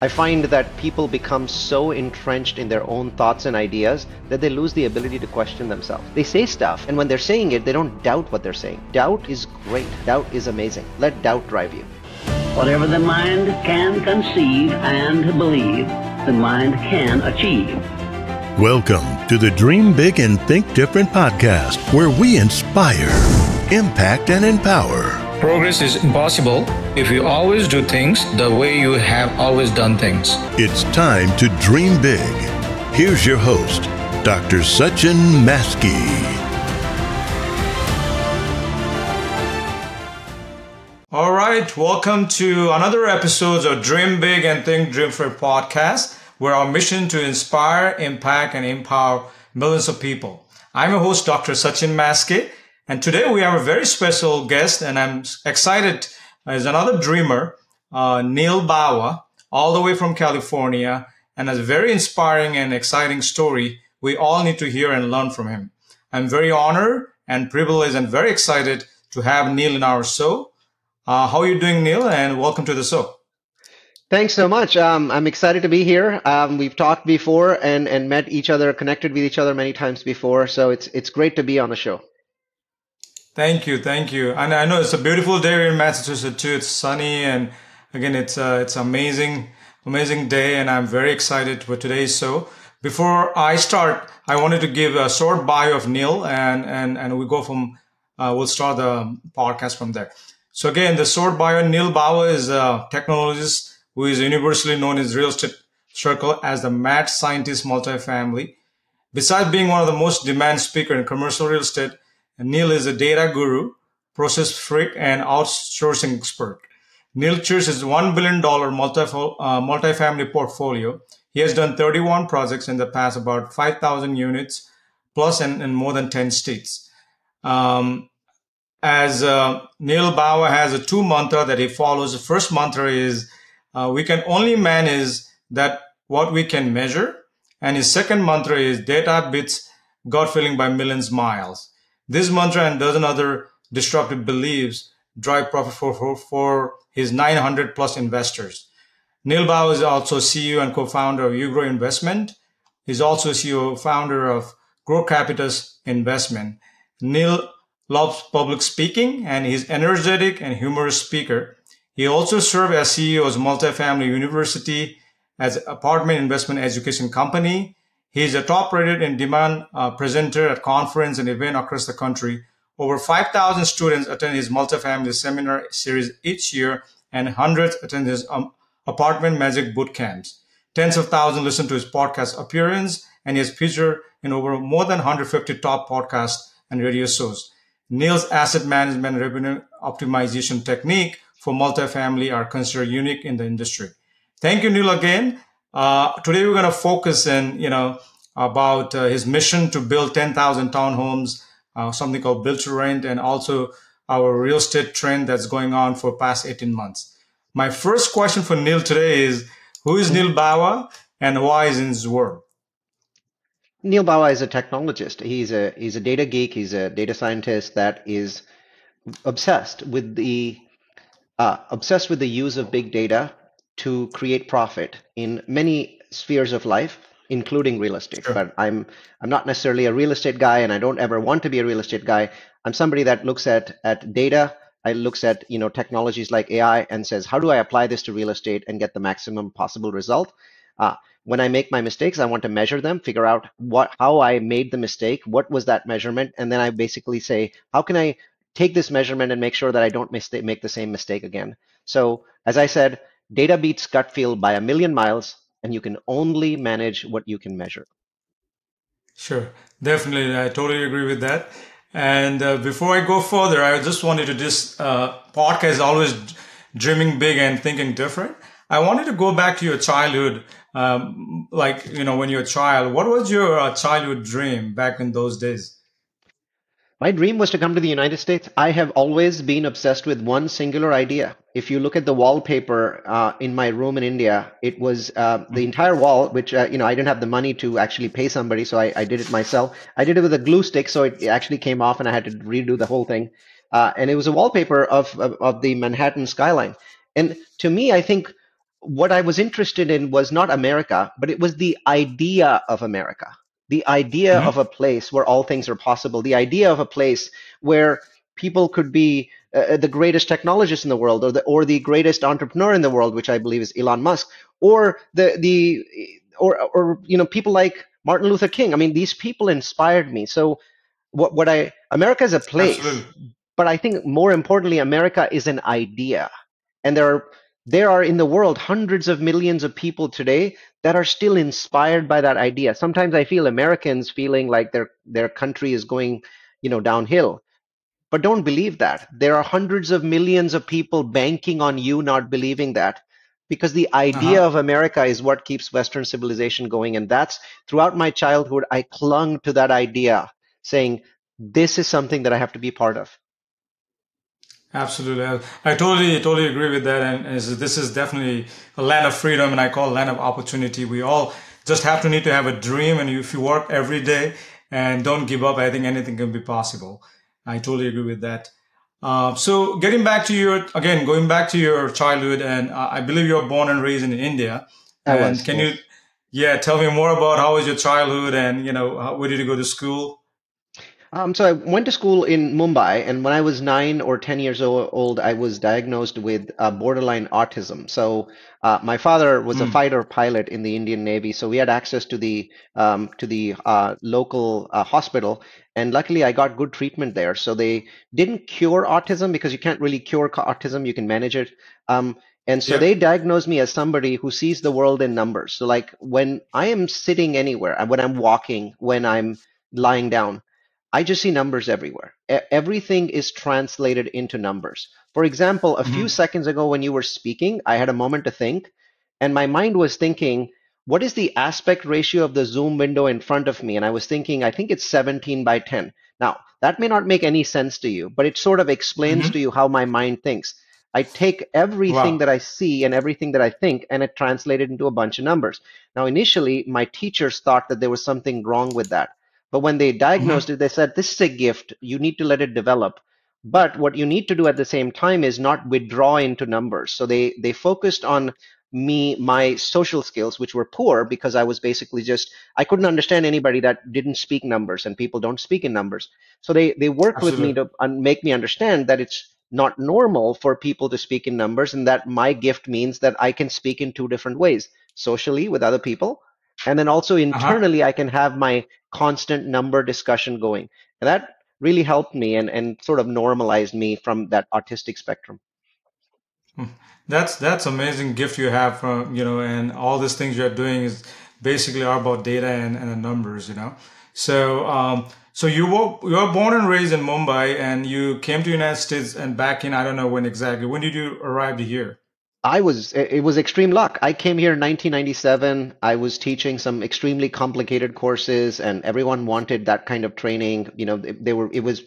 I find that people become so entrenched in their own thoughts and ideas that they lose the ability to question themselves. They say stuff, and when they're saying it, they don't doubt what they're saying. Doubt is great. Doubt is amazing. Let doubt drive you. Whatever the mind can conceive and believe, the mind can achieve. Welcome to the Dream Big and Think Different podcast, where we inspire, impact, and empower. Progress is impossible if you always do things the way you have always done things. It's time to dream big. Here's your host, Dr. Sachin Maskey. All right, welcome to another episode of Dream Big and Think Different podcast, where our mission to inspire, impact, and empower millions of people. I'm your host, Dr. Sachin Maskey, and today we have a very special guest, and I'm excited as another dreamer, Neal Bawa, all the way from California, and has a very inspiring and exciting story we all need to hear and learn from him. I'm very honored and privileged and very excited to have Neal in our show. How are you doing, Neal? And welcome to the show. Thanks so much. I'm excited to be here. We've talked before and met each other, connected with each other many times before, so it's great to be on the show. Thank you. And I know it's a beautiful day here in Massachusetts too. It's sunny, and again, it's amazing day, and I'm very excited for today's show. Before I start, I wanted to give a short bio of Neal, and we'll start the podcast from there. So again, the short bio: Neal Bawa is a technologist who is universally known as real estate circle as the mad scientist multifamily. Besides being one of the most demanded speaker in commercial real estate, Neal is a data guru, process freak, and outsourcing expert. Neal chairs his $1 billion multifamily portfolio. He has done 31 projects in the past, about 5,000 units plus in more than 10 states. Neal Bawa has a two mantra that he follows. The first mantra is, we can only manage that what we can measure. And his second mantra is, data beats gut feeling by millions miles. This mantra and dozen other disruptive beliefs drive profit for his 900 plus investors. Neal Bawa is also CEO and co-founder of Ugrow Investment. He's also CEO and founder of Grow Capital's Investment. Neal loves public speaking, and he's energetic and humorous speaker. He also served as CEO of Multifamily University as apartment investment education company. He is a top-rated and demand presenter at conference and event across the country. Over 5,000 students attend his multifamily seminar series each year, and hundreds attend his apartment magic boot camps. Tens of thousands listen to his podcast appearance, and he is featured in over more than 150 top podcasts and radio shows. Neal's asset management revenue optimization technique for multifamily are considered unique in the industry. Thank you, Neal, again. Today we're going to focus about his mission to build 10,000 townhomes, something called build to rent, and also our real estate trend that's going on for past 18 months. My first question for Neal today is, who is Neal Bawa and why is in his world? Neal Bawa is a technologist. He's a data geek. He's a data scientist that is obsessed with the use of big data to create profit in many spheres of life, including real estate. Sure. But I'm not necessarily a real estate guy, and I don't ever want to be a real estate guy. I'm somebody that looks at data. I looks at technologies like AI and says, how do I apply this to real estate and get the maximum possible result? When I make my mistakes, I want to measure them, figure out how I made the mistake, what was that measurement, and then I basically say, how can I take this measurement and make sure that I don't make the same mistake again? So, as I said, data beats gut feel by a million miles, and you can only manage what you can measure. Sure, definitely. I totally agree with that. And before I go further, I just wanted to podcast is always dreaming big and thinking different. I wanted to go back to your childhood, when you're a child. What was your childhood dream back in those days? My dream was to come to the United States. I have always been obsessed with one singular idea. If you look at the wallpaper in my room in India, it was the entire wall, which, I didn't have the money to actually pay somebody, so I did it myself. I did it with a glue stick, so it actually came off and I had to redo the whole thing. And it was a wallpaper of the Manhattan skyline. And to me, I think what I was interested in was not America, but it was the idea of America, the idea of Hmm. a place where all things are possible, the idea of a place where people could be the greatest technologist in the world, or the greatest entrepreneur in the world, which I believe is Elon Musk, or the or people like Martin Luther King. I mean, these people inspired me. So what I America is a place, Absolutely. but I think more importantly, America is an idea, and there are in the world hundreds of millions of people today that are still inspired by that idea. Sometimes I feel Americans feeling like their country is going, downhill. But don't believe that. There are hundreds of millions of people banking on you not believing that. Because the idea Uh-huh. of America is what keeps Western civilization going. And that's throughout my childhood, I clung to that idea, saying, this is something that I have to be part of. Absolutely. I totally agree with that. And this is definitely a land of freedom, and I call it land of opportunity. We all just have to need to have a dream, and if you work every day and don't give up, I think anything can be possible. I totally agree with that. So getting back to going back to your childhood, and I believe you were born and raised in India. I And was, can you, yes. yeah, tell me more about how was your childhood, and where did you go to school? So I went to school in Mumbai, and when I was 9 or 10 years old, I was diagnosed with borderline autism. So my father was a Hmm. fighter pilot in the Indian Navy, so we had access to the local hospital, and luckily I got good treatment there. So they didn't cure autism because you can't really cure autism; you can manage it. Um, and so they Yep. diagnosed me as somebody who sees the world in numbers. So like when I am sitting anywhere, when I'm walking, when I'm lying down, I just see numbers everywhere. Everything is translated into numbers. For example, a few Hmm. seconds ago when you were speaking, I had a moment to think, and my mind was thinking, what is the aspect ratio of the Zoom window in front of me? And I was thinking, I think it's 17 by 10. Now, that may not make any sense to you, but it sort of explains to Hmm. you how my mind thinks. I take everything Wow. that I see and everything that I think, and it translated into a bunch of numbers. Now, initially, my teachers thought that there was something wrong with that. But when they diagnosed Hmm. it, they said, this is a gift. You need to let it develop. But what you need to do at the same time is not withdraw into numbers. So they focused on my social skills, which were poor because I was basically just, I couldn't understand anybody that didn't speak numbers, and people don't speak in numbers. So they worked with me Absolutely. to make me understand that it's not normal for people to speak in numbers, and that my gift means that I can speak in two different ways, socially with other people, and then also Uh-huh. internally I can have my constant number discussion going. And that really helped me and sort of normalized me from that autistic spectrum. That's amazing gift you have from, and all these things you're doing is basically are about data and the numbers. So you were born and raised in Mumbai, and you came to United States and back in, I don't know when exactly. When did you arrive here? It was extreme luck. I came here in 1997. I was teaching some extremely complicated courses, and everyone wanted that kind of training. It was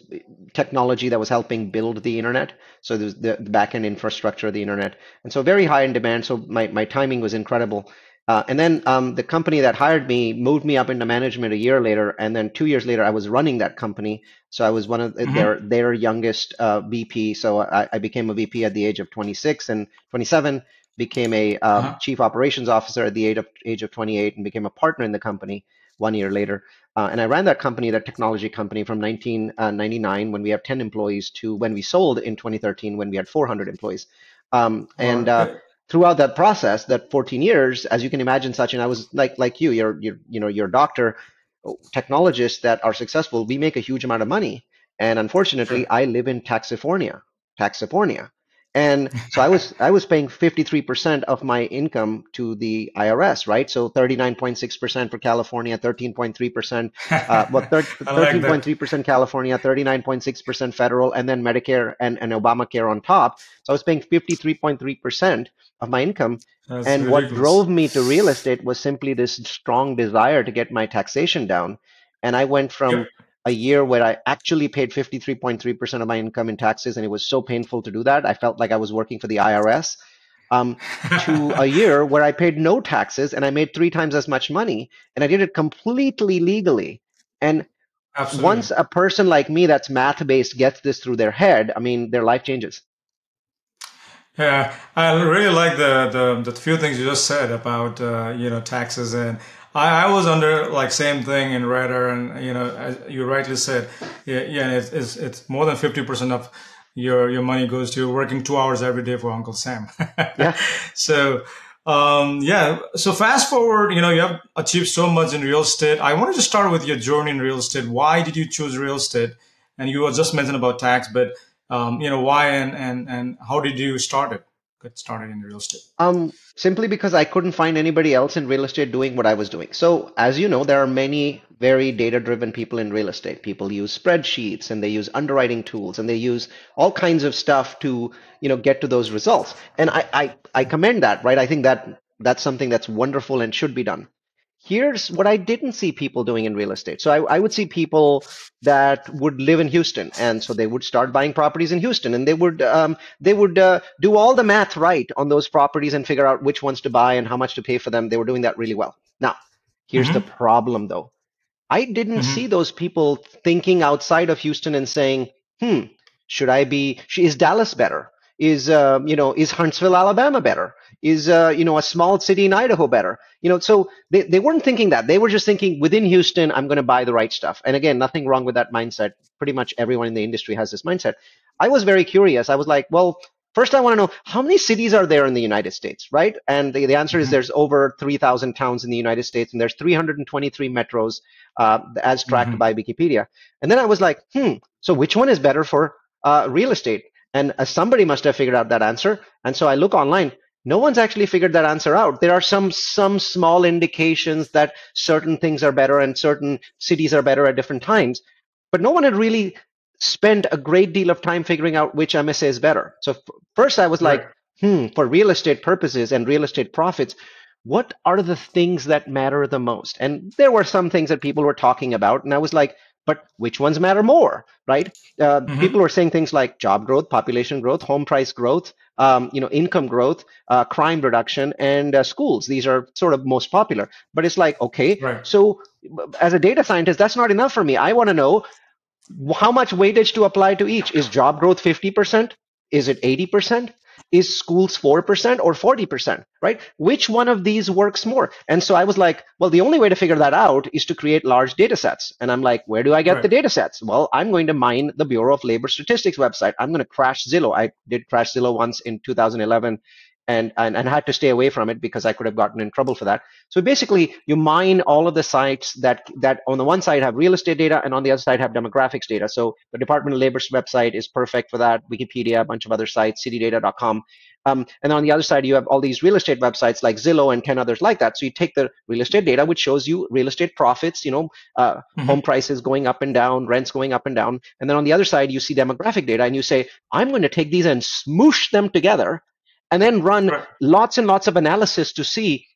technology that was helping build the internet. So there was the back end infrastructure of the internet. And so very high in demand. So my timing was incredible. And then the company that hired me moved me up into management a year later. And then 2 years later, I was running that company. So I was one of Hmm. their youngest VP. So I became a VP at the age of 26, and 27, became a Uh-huh. chief operations officer at the age of 28, and became a partner in the company 1 year later. And I ran that company, that technology company, from 1999 when we had 10 employees to when we sold in 2013 when we had 400 employees. And Or, throughout that process, that 14 years, as you can imagine, Sachin, I was like you, you're a doctor, technologists that are successful. We make a huge amount of money, and unfortunately, sure. I live in Taxifornia. And so I was paying 53% of my income to the IRS, right? So 39.6% for California, 13.3%, I like that. 13.3% California, 39.6% federal, and then Medicare and Obamacare on top. So I was paying 53.3% of my income. That's And what ridiculous. drove me to real estate was simply this strong desire to get my taxation down. And I went from Yep. a year where I actually paid 53.3% of my income in taxes, and it was so painful to do that. I felt like I was working for the IRS, um, to a year where I paid no taxes and I made three times as much money, and I did it completely legally. And Absolutely. once a person like me that's math based gets this through their head, I mean, their life changes. Yeah, I really like the few things you just said about taxes, and I was under like same thing in Redder, and as you rightly said, yeah, it's more than 50% of your money goes to working 2 hours every day for Uncle Sam. Yeah. So yeah, so fast forward, you have achieved so much in real estate. I wanted to start with your journey in real estate. Why did you choose real estate? And you were just mentioned about tax, but why and how did you get started in real estate? Simply because I couldn't find anybody else in real estate doing what I was doing. So, as you know, there are many very data-driven people in real estate. People use spreadsheets and they use underwriting tools and they use all kinds of stuff to, get to those results. And I commend that, right? I think that's something that's wonderful and should be done. Here's what I didn't see people doing in real estate. So I would see people that would live in Houston, and so they would start buying properties in Houston, and they would do all the math right on those properties and figure out which ones to buy and how much to pay for them. They were doing that really well. Now, here's the Mm-hmm. problem, though. I didn't see Mm-hmm. those people thinking outside of Houston and saying, "Hmm, is Dallas better? Is Huntsville, Alabama better? Is a small city in Idaho better?" So they weren't thinking that. They were just thinking within Houston, I'm going to buy the right stuff. And again, nothing wrong with that mindset. Pretty much everyone in the industry has this mindset. I was very curious. I was like, well, first, I want to know how many cities are there in the United States, right? And the answer is there's over 3,000 towns in the United States, and there's 323 metros as tracked Mm-hmm. by Wikipedia. And then I was like, so which one is better for real estate? And somebody must have figured out that answer. And so I look online. No one's actually figured that answer out. There are some small indications that certain things are better and certain cities are better at different times, but no one had really spent a great deal of time figuring out which MSA is better. So first I was Right. like, for real estate purposes and real estate profits, what are the things that matter the most? And there were some things that people were talking about, and I was like, but which ones matter more, right? Mm-hmm. People were saying things like job growth, population growth, home price growth, income growth, crime reduction, and schools. These are sort of most popular. But it's like, okay, Right. so as a data scientist, that's not enough for me. I want to know how much weightage to apply to each. Is job growth 50%? Is it 80%? Is schools 4% or 40%, right? Which one of these works more? And so I was like, well, the only way to figure that out is to create large data sets. And I'm like, where do I get the Right. data sets? Well, I'm going to mine the Bureau of Labor Statistics website. I'm going to crash Zillow. I did crash Zillow once in 2011 and had to stay away from it because I could have gotten in trouble for that. So basically, you mine all of the sites that on the one side have real estate data and on the other side have demographics data. So the Department of Labor's website is perfect for that. Wikipedia, a bunch of other sites, citydata.com. And on the other side, you have all these real estate websites like Zillow and 10 others like that. So you take the real estate data, which shows you real estate profits, home Mm-hmm. prices going up and down, rents going up and down. And then on the other side, you see demographic data and you say, I'm going to take these and smoosh them together and then run Right. lots and lots of analysis to see,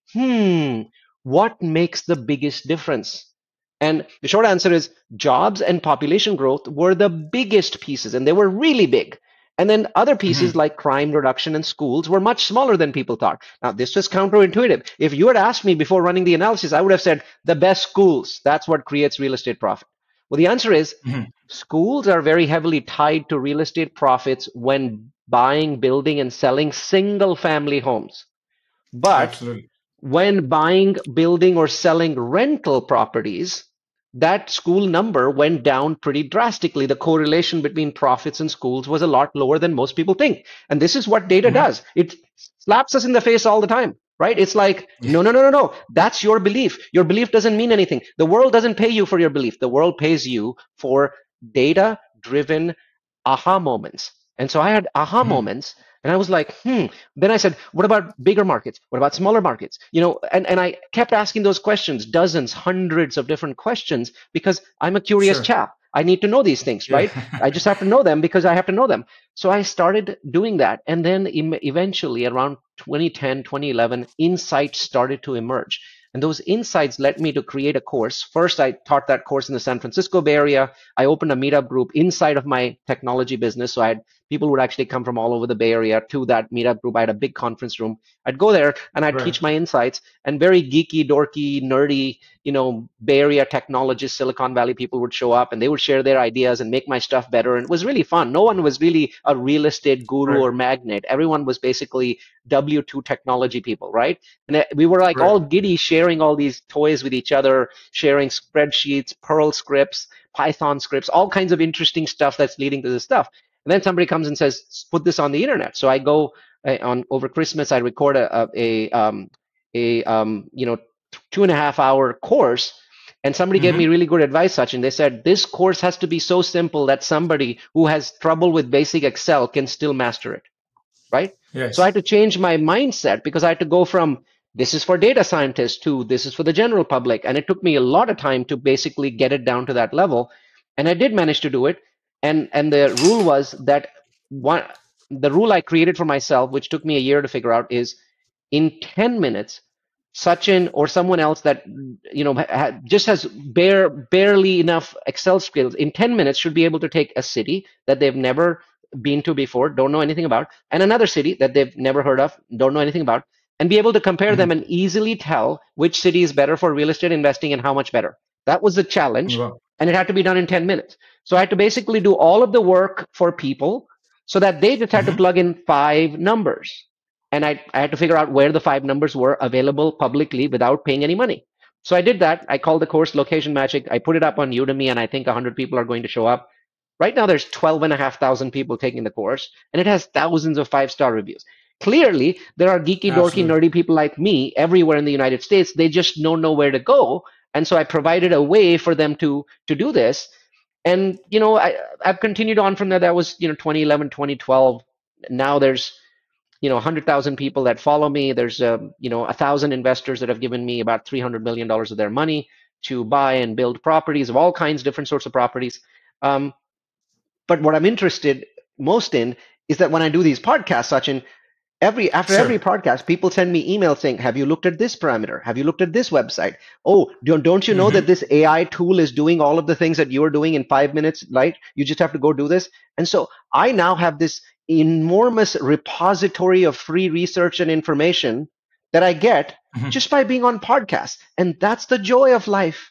what makes the biggest difference? And the short answer is jobs and population growth were the biggest pieces, and they were really big. And then other pieces Mm-hmm. like crime reduction and schools were much smaller than people thought. Now, this was counterintuitive. If you had asked me before running the analysis, I would have said the best schools, that's what creates real estate profit. Well, the answer is Mm-hmm. schools are very heavily tied to real estate profits when buying, building, and selling single family homes. But Absolutely. when buying, building, or selling rental properties, that school number went down pretty drastically. The correlation between profits and schools was a lot lower than most people think. And this is what data Mm-hmm. does. It slaps us in the face all the time, right? It's like, Yeah. no, no, no, no, no. That's your belief. Your belief doesn't mean anything. The world doesn't pay you for your belief. The world pays you for data driven aha moments. And so I had aha Mm-hmm. moments and I was like, Then I said, what about bigger markets? What about smaller markets? And I kept asking those questions, dozens, hundreds of different questions, because I'm a curious Sure. chap. I need to know these things, Yeah. right? I just have to know them because I have to know them. So I started doing that. And then eventually around 2010, 2011, insights started to emerge. And those insights led me to create a course. First, I taught that course in the San Francisco Bay Area. I opened a meetup group inside of my technology business. So I had People would actually come from all over the Bay Area to that meetup group. I had a big conference room. I'd go there and I'd Right. teach my insights, and very geeky, dorky, nerdy, Bay Area technologists, Silicon Valley people would show up and they would share their ideas and make my stuff better. And it was really fun. No one was really a real estate guru Right. or magnate. Everyone was basically W2 technology people, right? And we were like Right. all giddy, sharing all these toys with each other, sharing spreadsheets, Perl scripts, Python scripts, all kinds of interesting stuff that's leading to this stuff. And then somebody comes and says, put this on the internet. So I go on over Christmas, I record a 2.5 hour course. And somebody gave me really good advice, Sachin. They said, this course has to be so simple that somebody who has trouble with basic Excel can still master it, right? Yes. So I had to change my mindset, because I had to go from this is for data scientists to this is for the general public. And it took me a lot of time to basically get it down to that level. And I did manage to do it. And the rule was that the rule I created for myself, which took me a year to figure out, is in 10 minutes, Sachin or someone else that just has barely enough Excel skills, in 10 minutes should be able to take a city that they've never been to before, don't know anything about, and another city that they've never heard of, don't know anything about, and be able to compare them and easily tell which city is better for real estate investing and how much better. That was the challenge, Wow. and it had to be done in 10 minutes. So I had to basically do all of the work for people so that they just had to plug in 5 numbers. And I had to figure out where the 5 numbers were available publicly without paying any money. So I did that. I called the course Location Magic. I put it up on Udemy, and I think 100 people are going to show up. Right now, there's 12,500 people taking the course, and it has thousands of 5-star reviews. Clearly, there are geeky, dorky, nerdy people like me everywhere in the United States. They just don't know where to go. And so I provided a way for them to do this. And, I've continued on from there. That was, 2011, 2012. Now there's 100,000 people that follow me. There's 1,000 investors that have given me about $300 million of their money to buy and build properties of all kinds, different sorts of properties. But what I'm interested most in is that when I do these podcasts, Sachin, after every podcast, people send me emails saying, have you looked at this parameter? Have you looked at this website? Oh, don't you know that this AI tool is doing all of the things that you're doing in 5 minutes, right? You just have to go do this. And so I now have this enormous repository of free research and information that I get just by being on podcasts. And that's the joy of life.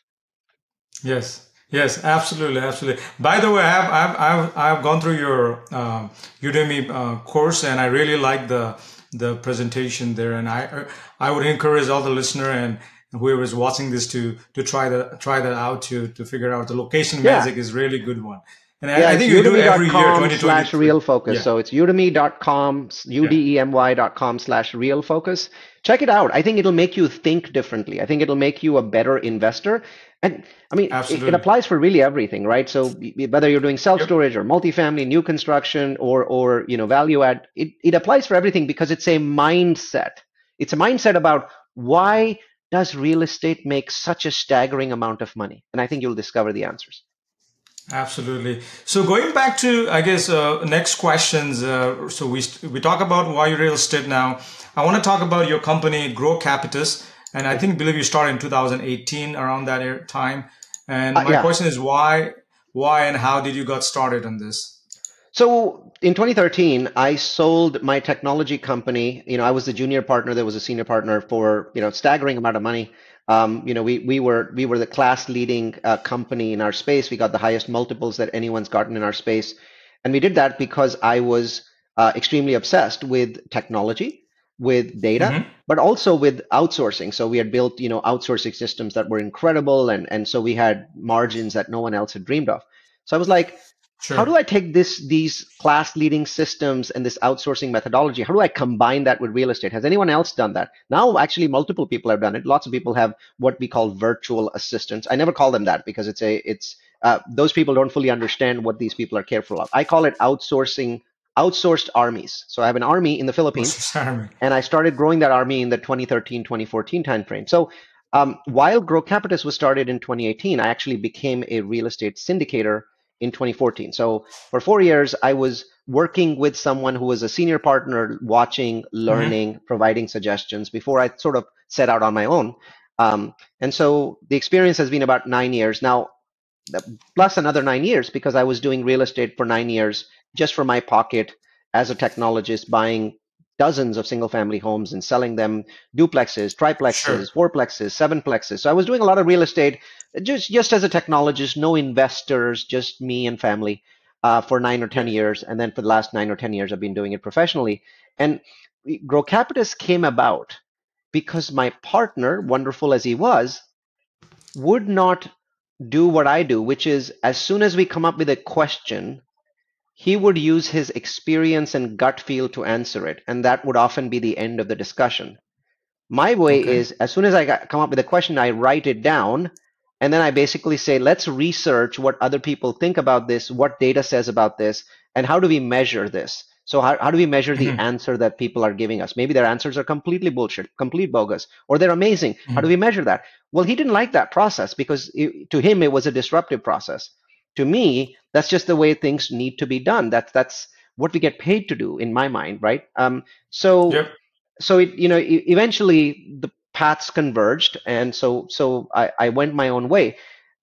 Yes. Yes, absolutely, absolutely. By the way, I've gone through your Udemy course, and I really like the presentation there. And I would encourage all the listener and whoever is watching this to try that out to figure out the location magic is really good one. And I think you do every year, 2020/real focus. So it's udemy.com, udemy.com/real focus. Check it out. I think it'll make you think differently. I think it'll make you a better investor. And I mean, it applies for really everything, right? So whether you're doing self-storage or multifamily, new construction, or value add, it applies for everything, because it's a mindset. It's a mindset about why does real estate make such a staggering amount of money? And I think you'll discover the answers. Absolutely. So going back to, I guess, next questions. So we talk about why you real estate now. I want to talk about your company, Grow Capitus. And I believe you started in 2018, around that time. And my question is why and how did you got started on this? So in 2013, I sold my technology company. I was the junior partner. There was a senior partner for, staggering amount of money. We were the class leading company in our space. We got the highest multiples that anyone's gotten in our space. And we did that because I was extremely obsessed with technology, with data, but also with outsourcing. So we had built, outsourcing systems that were incredible. And so we had margins that no one else had dreamed of. So I was like, how do I take these class leading systems and this outsourcing methodology? How do I combine that with real estate? Has anyone else done that? Now, actually, multiple people have done it. Lots of people have what we call virtual assistants. I never call them that because those people don't fully understand what these people are careful of. I call it outsourced armies. So I have an army in the Philippines, and I started growing that army in the 2013, 2014 timeframe. So while Grow Capitus was started in 2018, I actually became a real estate syndicator in 2014. So for 4 years, I was working with someone who was a senior partner, watching, learning, providing suggestions before I sort of set out on my own. And so the experience has been about 9 years now, plus another 9 years, because I was doing real estate for 9 years just for my pocket as a technologist, buying dozens of single family homes and selling them duplexes, Sure. triplexes, fourplexes, sevenplexes. So I was doing a lot of real estate just as a technologist, no investors, just me and family for 9 or 10 years. And then for the last 9 or 10 years, I've been doing it professionally. And Grow Capitus came about because my partner, wonderful as he was, would not do what I do, which is as soon as we come up with a question, he would use his experience and gut feel to answer it. And that would often be the end of the discussion. My way Okay. is as soon as come up with a question, I write it down. And then I basically say, let's research what other people think about this, what data says about this, and how do we measure this? So how do we measure the Hmm. answer that people are giving us? Maybe their answers are completely bullshit, complete bogus, or they're amazing. How do Hmm. we measure that? Well, he didn't like that process because to him, it was a disruptive process. To me, that's just the way things need to be done. That's what we get paid to do in my mind, right? So Yep. so it eventually the paths converged, and I went my own way,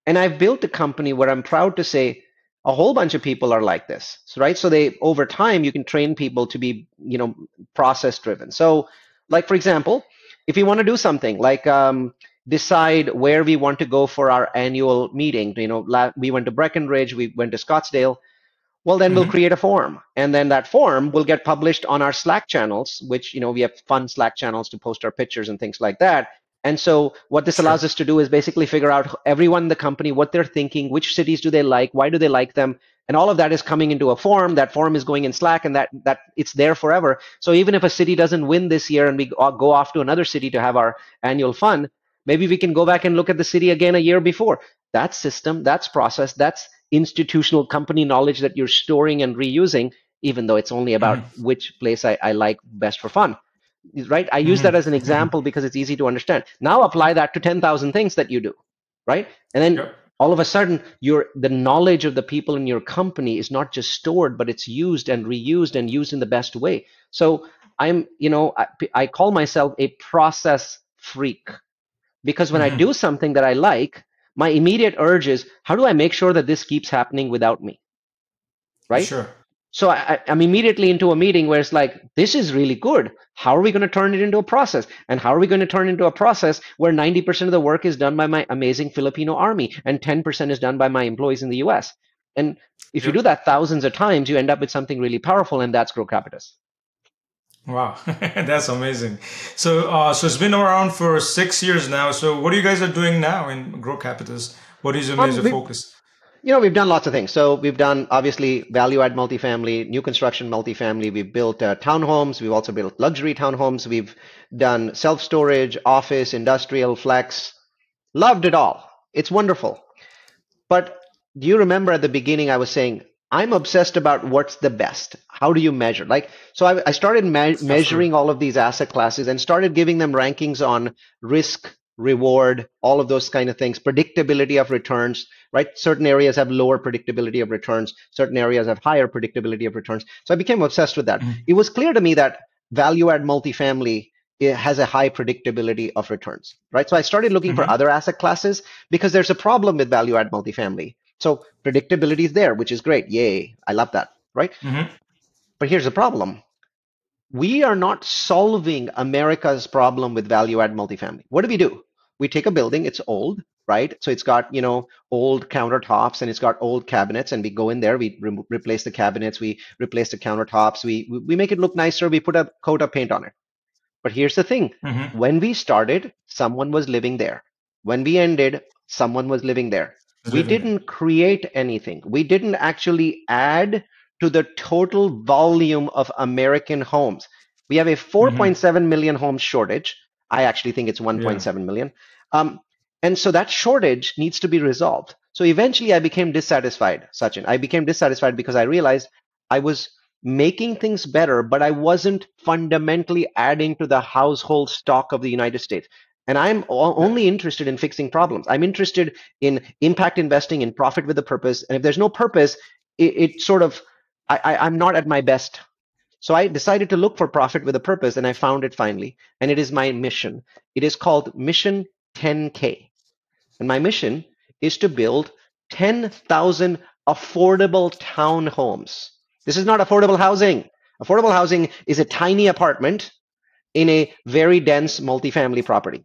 and I've built a company where I'm proud to say a whole bunch of people are like this. So, right, so they over time you can train people to be process driven. So like for example, if you want to do something like decide where we want to go for our annual meeting, we went to Breckenridge, we went to Scottsdale. Well, then we'll Hmm. create a form, and then that form will get published on our Slack channels, which, we have fun Slack channels to post our pictures and things like that. And so what this allows Sure. us to do is basically figure out everyone in the company, what they're thinking, which cities do they like, why do they like them, and all of that is coming into a form. That form is going in Slack, and that it's there forever. So even if a city doesn't win this year and we go off to another city to have our annual fun, maybe we can go back and look at the city again a year before. That's system, that's process, that's institutional company knowledge that you're storing and reusing, even though it's only about Hmm. which place I like best for fun. Right? I use that Hmm. as an example because it's easy to understand. Now apply that to 10,000 things that you do, right? And then Yep. all of a sudden, the knowledge of the people in your company is not just stored, but it's used and reused and used in the best way. So I call myself a process freak because when I Hmm. do something that I like, my immediate urge is, how do I make sure that this keeps happening without me? Right? Sure. So I'm immediately into a meeting where it's like, this is really good. How are we going to turn it into a process? And how are we going to turn it into a process where 90% of the work is done by my amazing Filipino army and 10% is done by my employees in the US? And if you do Yep. that thousands of times, you end up with something really powerful, and that's Grow Capitus. Wow, that's amazing. So it's been around for 6 years now. So what are you guys are doing now in Grow Capitus? What is your major We've focus? We've done lots of things. So we've done obviously value add multifamily, new construction multifamily. We've built townhomes. We've also built luxury townhomes. We've done self storage, office, industrial, flex. Loved it all. It's wonderful. But do you remember at the beginning I was saying I'm obsessed about what's the best? How do you measure? So I started Absolutely. measuring all of these asset classes and started giving them rankings on risk, reward, all of those kind of things, predictability of returns, right? Certain areas have lower predictability of returns, certain areas have higher predictability of returns. So I became obsessed with that. Mhm. It was clear to me that value add multifamily, it has a high predictability of returns, right? So I started looking for Mhm. other asset classes because there's a problem with value add multifamily. So predictability is there, which is great. Yay. I love that, right? Mhm. But here's the problem. We are not solving America's problem with value add multifamily. What do? We take a building, it's old, right? So it's got, old countertops and it's got old cabinets, and we go in there, we replace the cabinets, we replace the countertops, we make it look nicer, we put a coat of paint on it. But here's the thing. Mhm. When we started, someone was living there. When we ended, someone was living there. Just We living there. didn't create anything. We didn't actually add to the total volume of American homes. We have a Mhm. 4.7 million home shortage. I actually think it's Yeah. 1.7 million. Um, and so that shortage needs to be resolved. So eventually I became dissatisfied, Sachin. I became dissatisfied because I realized I was making things better, but I wasn't fundamentally adding to the household stock of the United States. And I'm Yeah. only interested in fixing problems. I'm interested in impact investing, in profit with a purpose. And if there's no purpose, it sort of, I'm not at my best. So I decided to look for profit with a purpose, and I found it finally. And it is my mission. It is called Mission 10K. And my mission is to build 10,000 affordable townhomes This is not affordable housing. Affordable housing is a tiny apartment in a very dense multifamily property,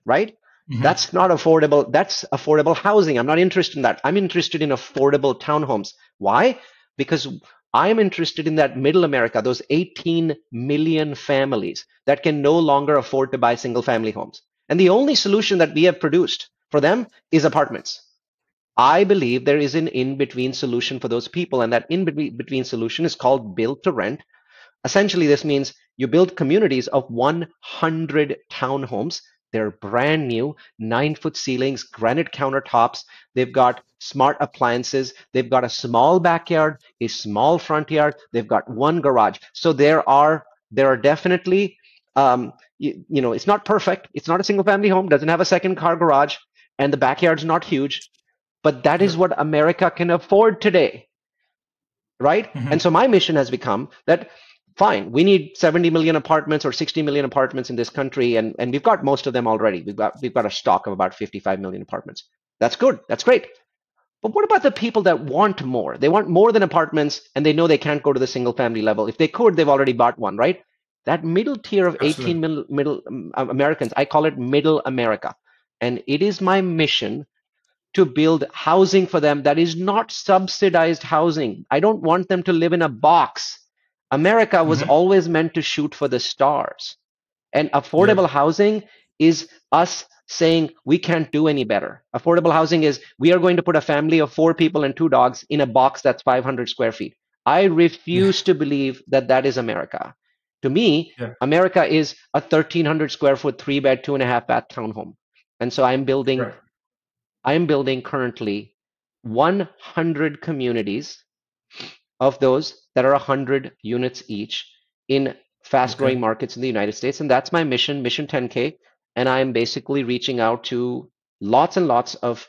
right? Hmm. That's not affordable. That's affordable housing. I'm not interested in that. I'm interested in affordable townhomes. Why? Because I'm interested in that middle America, those 18 million families that can no longer afford to buy single family homes. And the only solution that we have produced for them is apartments. I believe there is an in between solution for those people, and that in between solution is called build to rent. Essentially, this means you build communities of 100 townhomes. They're brand new, 9-foot ceilings, granite countertops. They've got smart appliances. They've got a small backyard, a small front yard. They've got one garage. So there are definitely, it's not perfect. It's not a single family home. Doesn't have a second car garage, and the backyard's not huge. But that is Yep. what America can afford today, right? Hmm. And so my mission has become that fine, we need 70 million apartments or 60 million apartments in this country, and we've got most of them already. We've got a stock of about 55 million apartments. That's good. That's great. But what about the people that want more? They want more than apartments, and they know they can't go to the single family level. If they could, they've already bought one, right? That middle tier of 18 Absolutely. middle Americans, I call it middle America. And it is my mission to build housing for them that is not subsidized housing. I don't want them to live in a box. America was Hmm. always meant to shoot for the stars. And affordable Yep. housing is us saying we can't do any better. Affordable housing is we are going to put a family of 4 people and 2 dogs in a box that's 500 square feet. I Yeah. refuse to believe that that is America. To me, Yeah. America is a 1,300 square foot, 3 bed, 2.5 bath townhome. And so Right. I'm building currently 100 communities of those that are 100 units each in fast Okay. growing markets in the United States. And that's my mission, Mission 10K. And I'm basically reaching out to lots and lots of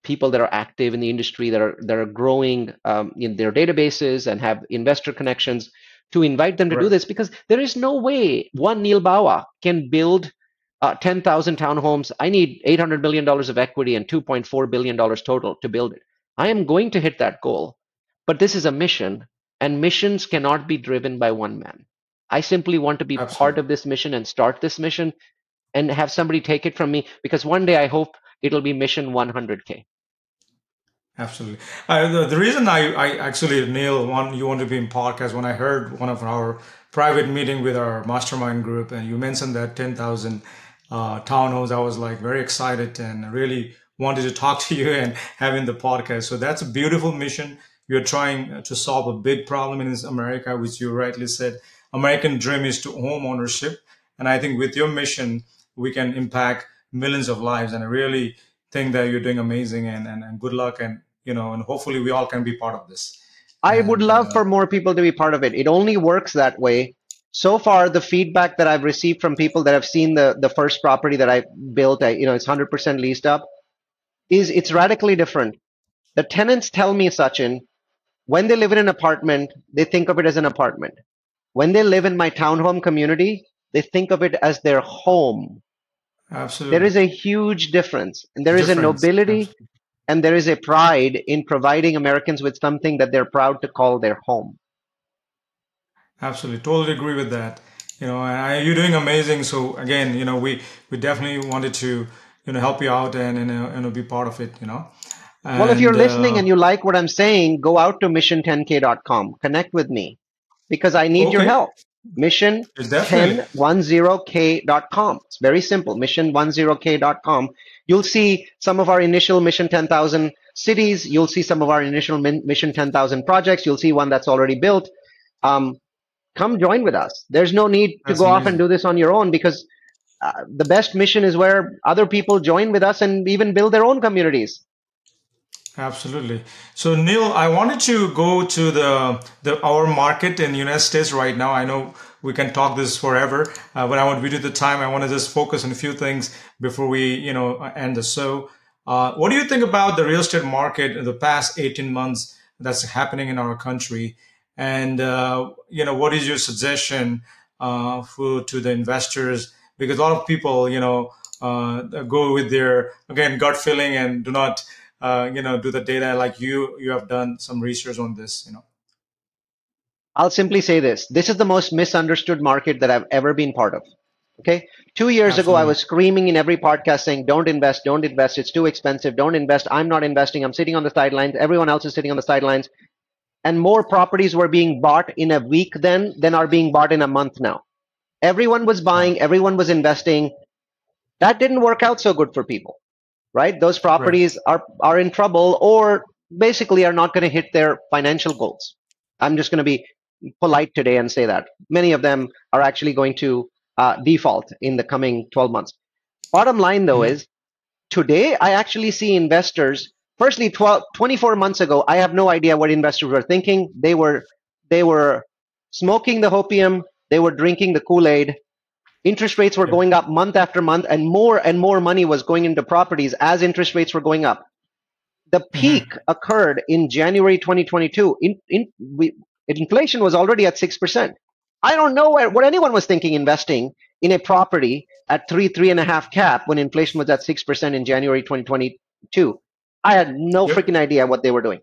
people that are active in the industry that are growing in their databases and have investor connections to invite them to do Right. this because there is no way one Neal Bawa can build 10,000 townhomes. I need $800 million of equity and $2.4 billion total to build it. I am going to hit that goal, but this is a mission, and missions cannot be driven by one man. I simply want to be part Absolutely. of this mission and start this mission and have somebody take it from me because one day I hope it'll be mission 100K. Absolutely. The reason I actually, Neil, you want to be in podcast when I heard one of our private meeting with our mastermind group, and you mentioned that 10,000 townhomes. I was like very excited and really wanted to talk to you and having the podcast. So that's a beautiful mission. You're trying to solve a big problem in this America, which you rightly said. American dream is to home ownership, and I think with your mission, we can impact millions of lives. And I really think that you're doing amazing, and good luck, and hopefully we all can be part of this. I would And love for more people to be part of it. It only works that way. So far, the feedback that I've received from people that have seen the first property that I built, it's 100% leased up, is it's radically different. The tenants tell me, Sachin, when they live in an apartment, they think of it as an apartment. When they live in my townhome community, they think of it as their home. There absolutely is a huge difference, and there is a difference. nobility and there is a pride in providing Americans with something that they're proud to call their home. Absolutely, totally agree with that. You're doing amazing. So again, we definitely wanted to help you out and be part of it. Well, if you're And listening and you like what I'm saying, go out to mission10k.com, connect with me because I need your okay, help. Mission definitely, 1010k.com. It's very simple. Mission10k.com. You'll see some of our initial Mission 10,000 cities. You'll see some of our initial Mission 10,000 projects. You'll see one that's already built. Um, Come join with us. There's no need to that's go off and amazing. do this on your own because the best mission is where other people join with us and even build their own communities. Absolutely. So Neil, I wanted to go to the our market in the United States right now. I know we can talk this forever, but I want to do the time. I want to just focus on a few things before we end the show. What do you think about the real estate market in the past 18 months that's happening in our country? And what is your suggestion to the investors? Because a lot of people go with their again gut feeling and do not do the data like you have done some research on this. I'll simply say this. This is the most misunderstood market that I've ever been part of. Okay. 2 years ago, I Absolutely. was screaming in every podcast saying, don't invest, don't invest. It's too expensive. Don't invest. I'm not investing. I'm sitting on the sidelines. Everyone else is sitting on the sidelines. And more properties were being bought in a week then than are being bought in a month now. Everyone was buying. Wow. Everyone was investing. That didn't work out so good for people, right? Those Right. properties are in trouble or basically are not going to hit their financial goals. I'm just going to be polite today and say that many of them are actually going to default in the coming 12 months. Bottom line, though, Mhm. is today I actually see investors. Firstly, 24 months ago, I have no idea what investors were thinking. They were smoking the hopium. They were drinking the Kool-Aid. Interest rates were Yep. going up month after month, and more money was going into properties as interest rates were going up. The Mhm. peak occurred in January 2022. Inflation was already at 6%. I don't know what anyone was thinking investing in a property at 3.5 cap when inflation was at 6% in January 2022. I had no Yep. freaking idea what they were doing.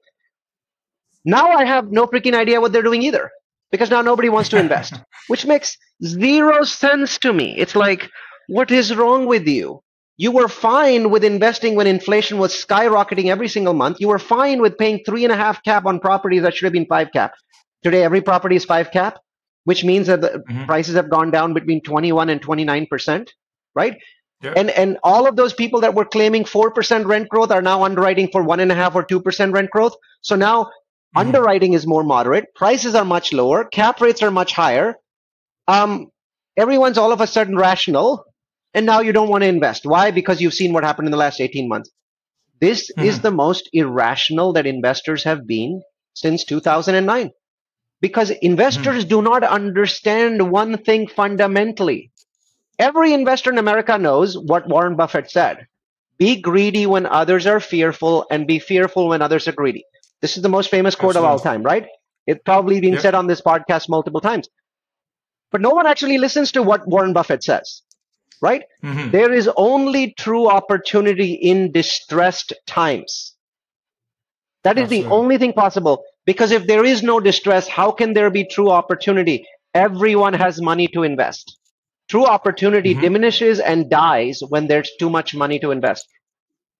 Now I have no freaking idea what they're doing either because now nobody wants to invest, which makes zero sense to me. It's like, what is wrong with you? You were fine with investing when inflation was skyrocketing every single month. You were fine with paying 3.5 cap on properties that should have been 5 cap. Today, every property is 5 cap, which means that the Mhm. prices have gone down between 21 and 29%, right? Yep. And all of those people that were claiming 4% rent growth are now underwriting for 1.5 or 2% rent growth. So now Mhm. underwriting is more moderate, prices are much lower, cap rates are much higher. Um, Everyone's all of a sudden rational, and now you don't want to invest. Why? Because you've seen what happened in the last 18 months. This is Mhm. the most irrational that investors have been since 2009 because Mhm. investors do not understand one thing fundamentally. Every investor in America knows what Warren Buffett said: be greedy when others are fearful and be fearful when others are greedy. This is the most famous quote of all Absolutely. time, right? It's probably been Yep. said on this podcast multiple times. But no one actually listens to what Warren Buffett says, right? Mhm. There is only true opportunity in distressed times. That is the Absolutely. only thing possible. Because if there is no distress, how can there be true opportunity? Everyone has money to invest. True opportunity Mhm. diminishes and dies when there's too much money to invest.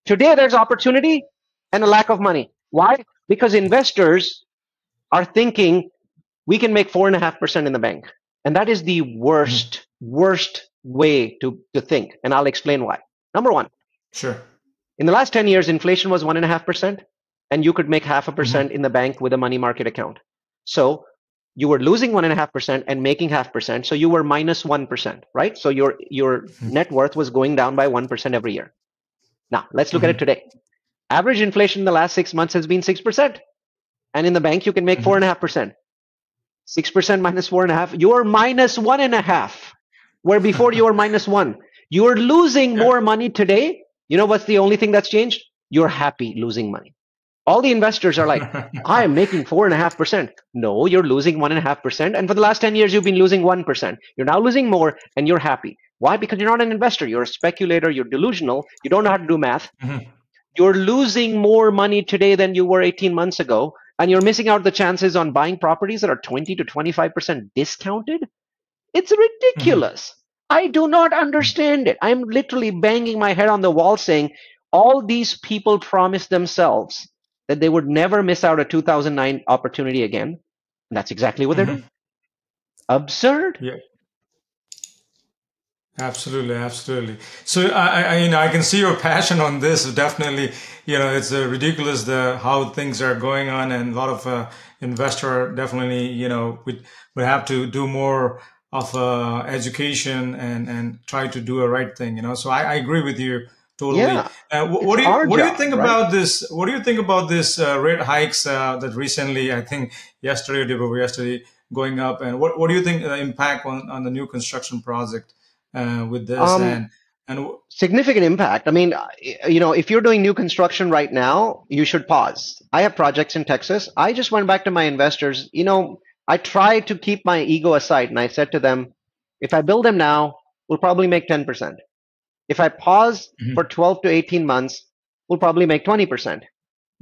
Today, there's opportunity and a lack of money. Why? Because investors are thinking we can make 4.5% in the bank. And that is the Mhm. worst way to think. And I'll explain why. Number one, Sure. in the last 10 years, inflation was 1.5%, and you could make half a Mhm. percent in the bank with a money market account. So you were losing 1.5% and making 0.5%. So you were minus 1%, right? So your Mhm. net worth was going down by 1% every year. Now let's look at it Mhm. today. Average inflation in the last 6 months has been 6%. And in the bank, you can make Mhm. 4.5%. 6% minus 4.5, you are minus 1.5, where before you were minus one. You are losing Yeah. more money today. You know what's the only thing that's changed? You're happy losing money. All the investors are like, I am making 4.5%. No, you're losing 1.5%. And for the last 10 years, you've been losing 1%. You're now losing more and you're happy. Why? Because you're not an investor. You're a speculator. You're delusional. You don't know how to do math. Mhm. You're losing more money today than you were 18 months ago, and you're missing out the chances on buying properties that are 20 to 25% discounted. It's Mhm. ridiculous. I do not understand it. I'm literally banging my head on the wall saying all these people promised themselves that they would never miss out a 2009 opportunity again. And that's exactly what they're Mhm. doing. Absurd. Yeah. Absolutely, absolutely. So I can see your passion on this. Definitely, it's ridiculous how things are going on, and a lot of investor definitely, would have to do more of education and try to do a right thing. So I agree with you totally. Yeah. What It's do you our what do you job, think right? about this? What do you think about this rate hikes that recently, I think yesterday or day before yesterday, going up, and what do you think the impact on the new construction project? With this Um, and Significant impact. I mean, if you're doing new construction right now, you should pause. I have projects in Texas. I just went back to my investors. I try to keep my ego aside, and I said to them, if I build them now, we'll probably make 10%. If I pause for Mhm. 12 to 18 months, we'll probably make 20%.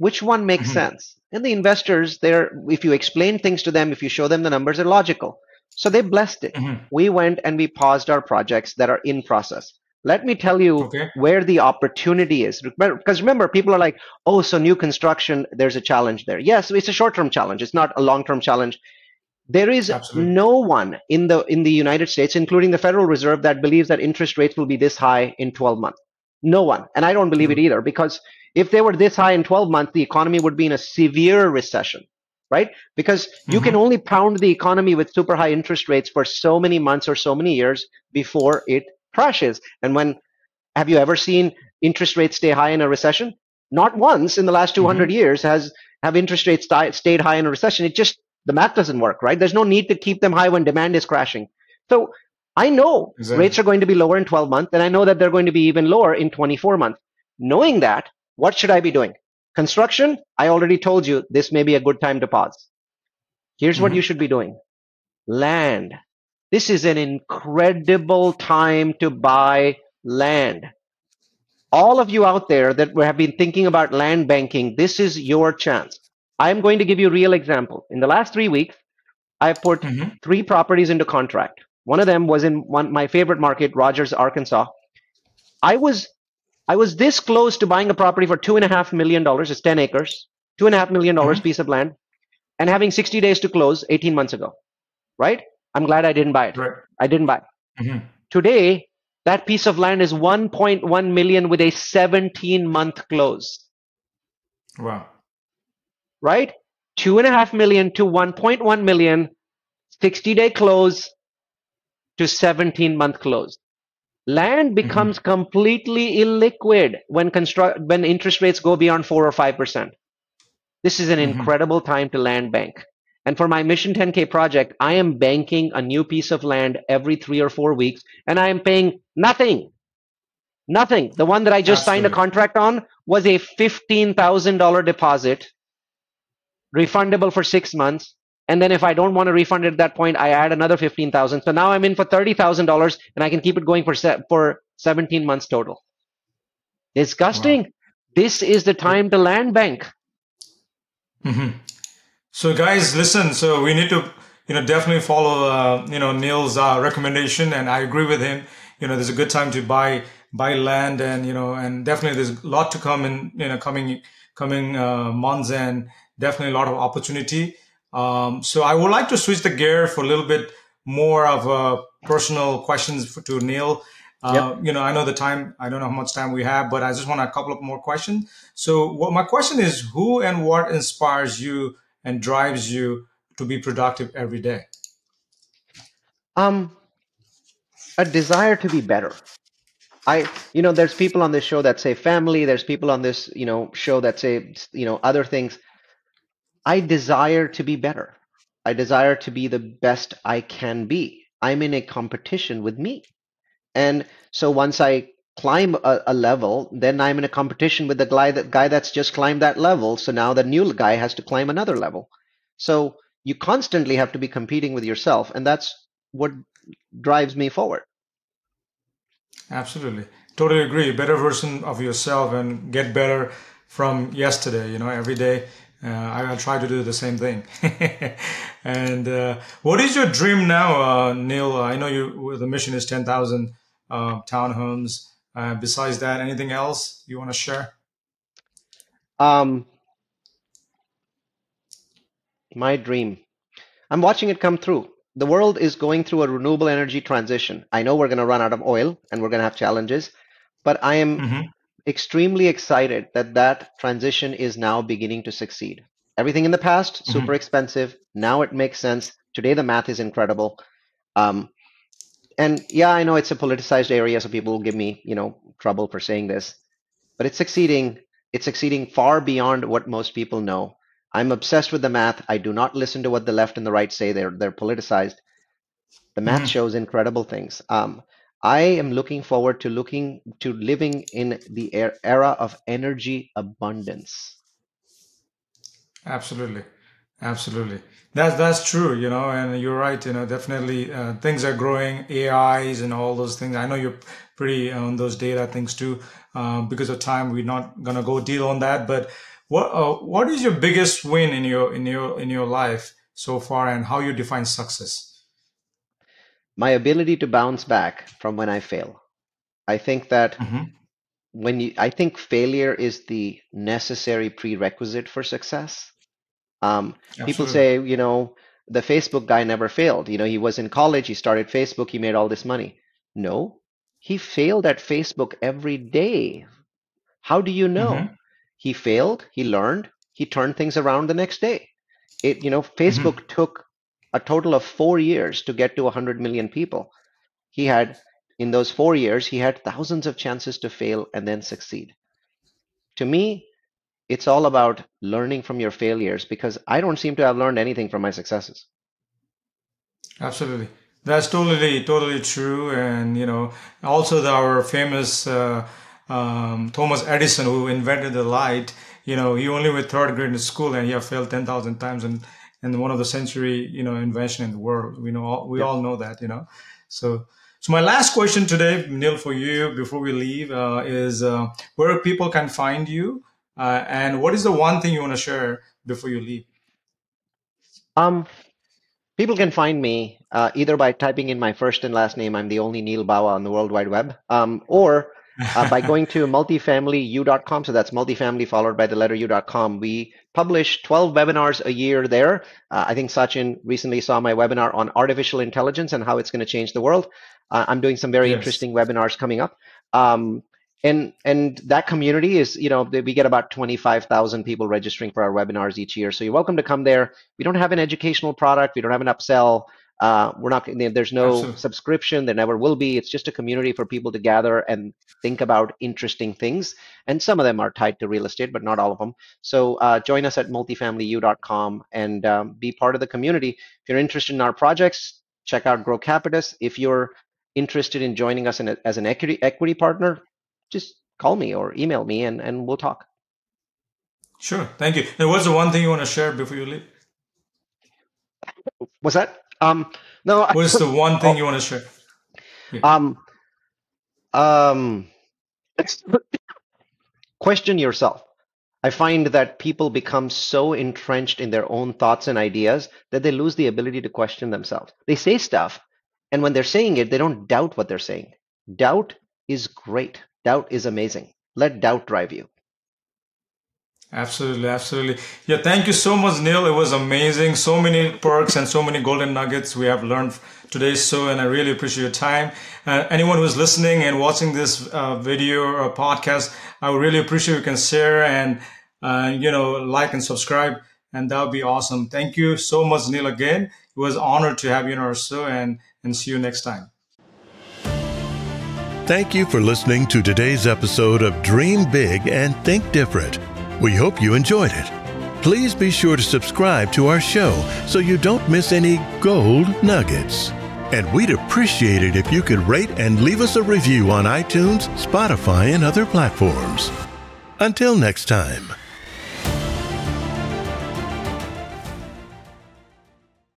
Which one makes sense? And the investors, if you explain things to them, if you show them the numbers, they're logical. So they blessed it. We went and we paused our projects that are in process. Let me tell you Okay. where the opportunity is. Because remember, people are like, oh, so new construction, there's a challenge there. Yes, it's a short-term challenge. It's not a long-term challenge. There is Absolutely. no one in the United States, including the Federal Reserve, that believes that interest rates will be this high in 12 months. No one. And I don't believe it either, because if they were this high in 12 months, the economy would be in a severe recession, right? Because you can only pound the economy with super high interest rates for so many months or so many years before it crashes. And have you ever seen interest rates stay high in a recession? Not once in the last 200 years have interest rates stayed high in a recession. The math doesn't work, right? There's no need to keep them high when demand is crashing. So I know rates are going to be lower in 12 months, and I know that they're going to be even lower in 24 months. Knowing that, what should I be doing? Construction, I already told you this may be a good time to pause. Here's what you should be doing. Land. This is an incredible time to buy land. All of you out there that have been thinking about land banking, this is your chance. I'm going to give you a real example. In the last 3 weeks, I've put 3 properties into contract. One of them was in my favorite market, Rogers, Arkansas. I was this close to buying a property for $2.5 million. It's 10 acres, $2.5 million piece of land, and having 60 days to close 18 months ago, right? I'm glad I didn't buy it. Right. I didn't buy it. Today, that piece of land is 1.1 million with a 17-month close. Wow. Right? 2.5 million to 1.1 million, 60-day close to 17-month close. Land becomes completely illiquid when interest rates go beyond 4 or 5%. This is an incredible time to land bank. And for my Mission 10K project, I am banking a new piece of land every 3 or 4 weeks, and I am paying nothing. Nothing. The one that I just signed a contract on was a $15,000 deposit, refundable for 6 months. And then if I don't want to refund it at that point, I add another $15,000. So now I'm in for $30,000, and I can keep it going for 17 months total. Disgusting. Wow. This is the time to land bank. So guys, listen. So we need to, definitely follow, Neal's recommendation, and I agree with him. There's a good time to buy land, and and definitely there's a lot to come in, coming months, and definitely a lot of opportunity. So I would like to switch the gear for a little bit more of personal questions to Neal. I know the time, I don't know how much time we have, but I just want a couple of more questions. So my question is, who and what inspires you and drives you to be productive every day? A desire to be better. There's people on this show that say family. There's people on this, show that say, other things. I desire to be better. I desire to be the best I can be. I'm in a competition with me. And so once I climb a level, then I'm in a competition with the guy that's just climbed that level. So now the new guy has to climb another level. So you constantly have to be competing with yourself. And that's what drives me forward. Absolutely. Totally agree. Better version of yourself and get better from yesterday, every day. I try to do the same thing. And what is your dream now, Neal? I know the mission is 10,000 townhomes. Besides that, anything else you want to share? My dream. I'm watching it come through. The world is going through a renewable energy transition. I know we're going to run out of oil and we're going to have challenges, but I am extremely excited that transition is now beginning to succeed. Everything in the past, super expensive. Now it makes sense. Today, the math is incredible. And yeah, I know it's a politicized area, so people will give me, trouble for saying this, but it's succeeding. It's succeeding far beyond what most people know. I'm obsessed with the math. I do not listen to what the left and the right say. They're politicized. The math shows incredible things. I am looking forward to living in the era of energy abundance. Absolutely. That's true, and you're right, definitely things are growing, AIs and all those things. I know you're pretty on those data things too. Because of time, we're not going to go deal on that. But what is your biggest win in your life so far, and how you define success? My ability to bounce back from when I fail. I think that Hmm. I think failure is the necessary prerequisite for success. People Absolutely. say, the Facebook guy never failed. He was in college, he started Facebook, he made all this money. No, he failed at Facebook every day. How do you know? Hmm. He failed, he learned, he turned things around the next day. Hmm. Facebook took a total of 4 years to get to 100 million people. He had, in those 4 years, he had thousands of chances to fail and then succeed. To me, it's all about learning from your failures because I don't seem to have learned anything from my successes. Absolutely. That's totally true. And, also our famous Thomas Edison, who invented the light, he only went third grade in school and he had failed 10,000 times, and one of the century, invention in the world. We Yeah. all know that, So my last question today, Neil, for you before we leave, is where people can find you, and what is the one thing you want to share before you leave? Um, People can find me either by typing in my first and last name. I'm the only Neal Bawa on the World Wide Web, or by going to multifamilyu.com. So that's multifamily followed by the letter u.com. We publish 12 webinars a year there. I think Sachin recently saw my webinar on artificial intelligence and how it's going to change the world. I'm doing some very Yes. interesting webinars coming up. Um, and that community is, we get about 25,000 people registering for our webinars each year. So you're welcome to come there. We don't have an educational product. We don't have an upsell. We're not. There's no Absolutely. subscription. There never will be. It's just a community for people to gather and think about interesting things. And some of them are tied to real estate, but not all of them. So join us at multifamilyu.com and be part of the community. If you're interested in our projects, check out Grow Capitus. If you're interested in joining us as an equity partner, just call me or email me and we'll talk. Sure. Thank you. And what's the one thing you want to share before you leave? Was that? No. What is the one thing you Oh, want to share? Yeah. um, um, question yourself. I find that people become so entrenched in their own thoughts and ideas that they lose the ability to question themselves. They say stuff, and when they're saying it, they don't doubt what they're saying. Doubt is great. Doubt is amazing. Let doubt drive you. Absolutely. Absolutely. Yeah. Thank you so much, Neil. It was amazing. So many perks and so many golden nuggets we have learned today's show, and I really appreciate your time. Anyone who's listening and watching this video or podcast, I would really appreciate you can share and, like and subscribe, and that would be awesome. Thank you so much, Neil, again. It was an honor to have you in our show, and see you next time. Thank you for listening to today's episode of Dream Big and Think Different. We hope you enjoyed it. Please be sure to subscribe to our show so you don't miss any gold nuggets. And we'd appreciate it if you could rate and leave us a review on iTunes, Spotify, and other platforms. Until next time.